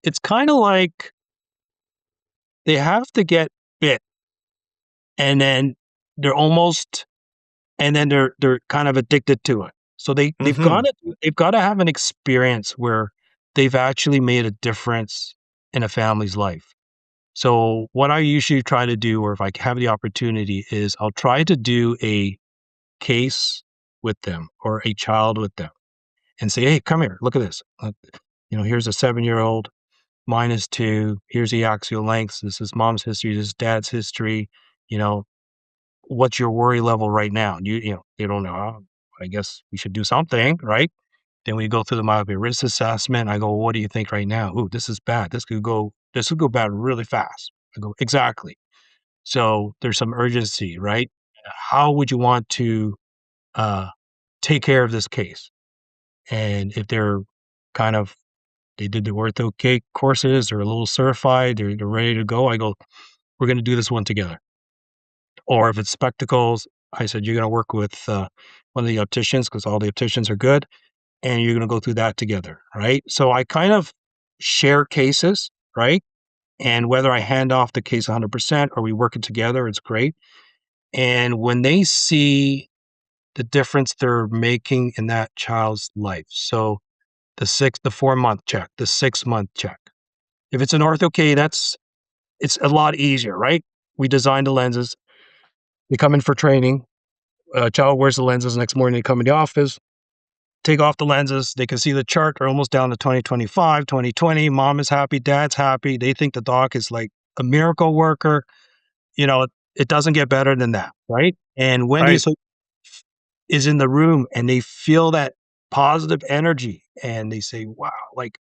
it's kind of like they have to get bit, and then they're almost, and then they're kind of addicted to it. So Mm-hmm. they've got to have an experience where they've actually made a difference in a family's life. So what I usually try to do, or if I have the opportunity, is I'll try to do a case with them or a child with them and say, "Hey, come here, look at this. Here's a 7-year-old, mine is 2. Here's the axial lengths. This is mom's history. This is dad's history. You know, what's your worry level right now?" They don't know. "Oh, I guess we should do something, right?" Then we go through the myopia risk assessment. I go, "What do you think right now? Ooh, this is bad. This could go bad really fast." I go, "Exactly." So there's some urgency, right? How would you want to uh, take care of this case? And if they're kind of they did the Ortho-K courses, they're a little certified, they're ready to go, I go, "We're gonna do this one together." Or if it's spectacles, I said, "You're gonna work with, one of the opticians because all the opticians are good, and you're gonna go through that together," right? So I kind of share cases, right? And whether I hand off the case 100% or we work it together, it's great. And when they see the difference they're making in that child's life, so the 4-month check, the 6-month check. If it's an Ortho-K, it's a lot easier, right? We design the lenses. They come in for training. Child wears the lenses. Next morning, they come in the office, take off the lenses. They can see the chart. They're almost down to 2025, 2020. Mom is happy. Dad's happy. They think the doc is like a miracle worker. It doesn't get better than that, right? And when Right. is in the room and they feel that positive energy and they say, "Wow, like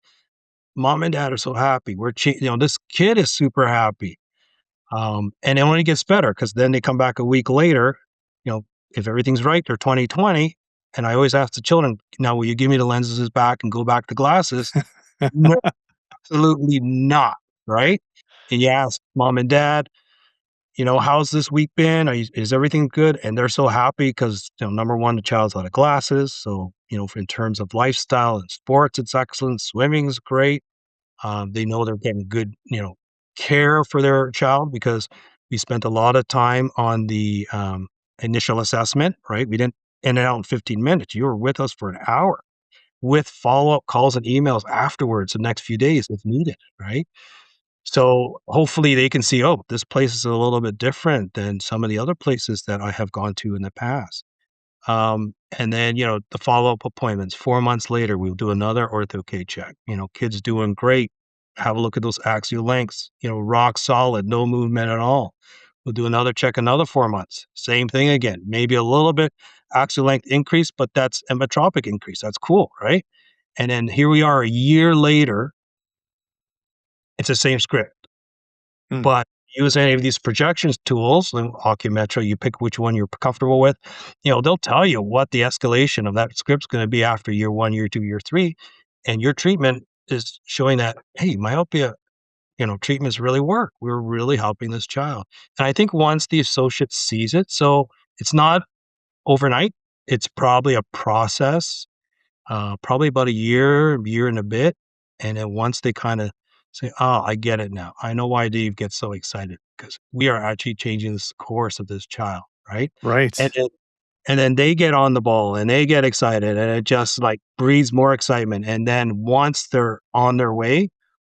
mom and dad are so happy. This kid is super happy." And it only gets better because then they come back a week later, you know, if everything's right, they're 2020. And I always ask the children, "Now, will you give me the lenses back and go back to glasses?" No, absolutely not. Right. And you ask mom and dad, "How's this week been? Is everything good?" And they're so happy because, number one, the child's out of glasses. So, in terms of lifestyle and sports, it's excellent. Swimming is great. They know they're getting good, care for their child because we spent a lot of time on the initial assessment, right? We didn't in and out in 15 minutes. You were with us for an hour with follow-up calls and emails afterwards the next few days if needed, right? So hopefully they can see, oh, this place is a little bit different than some of the other places that I have gone to in the past. And then, the follow-up appointments, 4 months later, we'll do another Ortho-K check. Kid's doing great. Have a look at those axial lengths, rock solid, no movement at all. We'll do another check, another 4 months. Same thing again. Maybe a little bit axial length increase, but that's a metropic increase. That's cool, right? And then here we are a year later. It's the same script. Mm. But use any of these projections tools, like Optometry, you pick which one you're comfortable with, they'll tell you what the escalation of that script's gonna be after year 1, year 2, year 3, and your treatment is showing that, "Hey, myopia, treatments really work. We're really helping this child." And I think once the associate sees it, so it's not overnight, it's probably a process, probably about a year, year and a bit, and then once they kinda say, "Oh, I get it now. I know why Dave gets so excited because we are actually changing this course of this child," right? And Right. then and then they get on the ball and they get excited and it just, like, breeds more excitement, and then once they're on their way,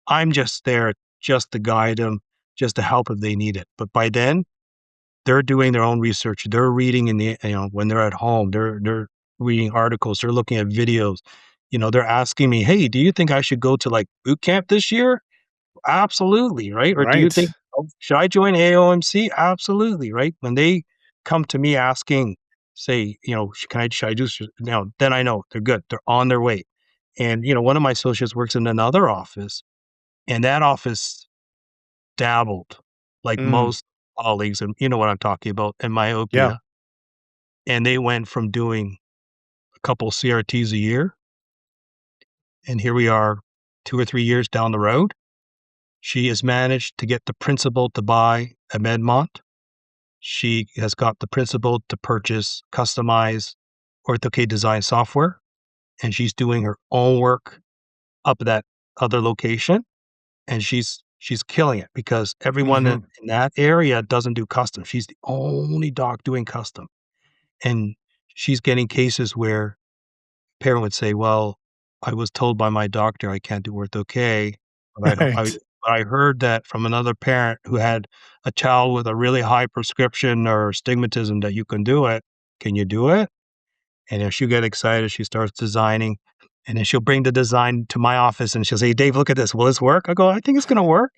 I'm just there just to guide them, just to help if they need it, but by then, they're doing their own research. They're reading when they're at home, they're reading articles, they're looking at videos. They're asking me, "Hey, do you think I should go to, like, boot camp this year?" Absolutely, right? Or do you think, Right. "Oh, should I join AAOMC?" Absolutely, right? When they come to me asking, say, should I do then I know they're good. They're on their way. And, one of my associates works in another office, and that office dabbled like Mm. most colleagues, and you know what I'm talking about, in Yeah. myopia. And they went from doing a couple CRTs a year, and here we are 2 or 3 years down the road. She has managed to get the principal to buy a Medmont. She has got the principal to purchase customized Ortho-K design software, and she's doing her own work up at that other location. and she's killing it because everyone Mhm. in that area doesn't do custom. She's the only doc doing custom, and she's getting cases where parent would say, "Well, I was told by my doctor I can't do Ortho-K, but Right. I heard that from another parent who had a child with a really high prescription or astigmatism that you can do it. Can you do it?" And if she'll get excited, she starts designing, and then she'll bring the design to my office, and she'll say, "Dave, look at this. Will this work?" I go, "I think it's gonna work."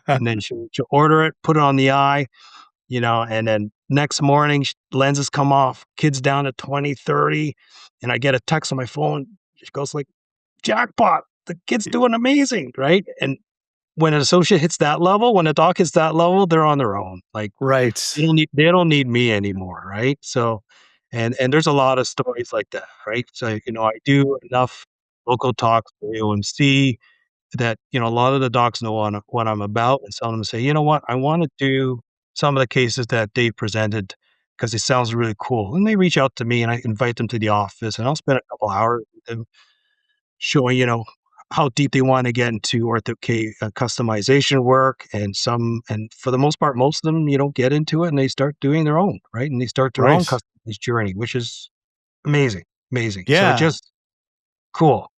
And then she'll order it, put it on the eye, and then next morning, lenses come off, kid's down to 20, 30, and I get a text on my phone. She goes like, "Jackpot, the kid's doing amazing," right? And when an associate hits that level, when a doc hits that level, they're on their own. Like, Right. they don't need me anymore, right? So, and there's a lot of stories like that, right? So, I do enough local talks for AAOMC that, a lot of the docs know what I'm about, and some of them say, "You know what? I wanna do some of the cases that Dave presented because it sounds really cool." And they reach out to me, and I invite them to the office, and I'll spend a couple hours with them showing, how deep they wanna get into Ortho-K, customization work, and for the most part, most of them, get into it, and they start doing their own, right? And they start their own Right. customized journey, which is amazing, amazing. So it Yeah. just cool.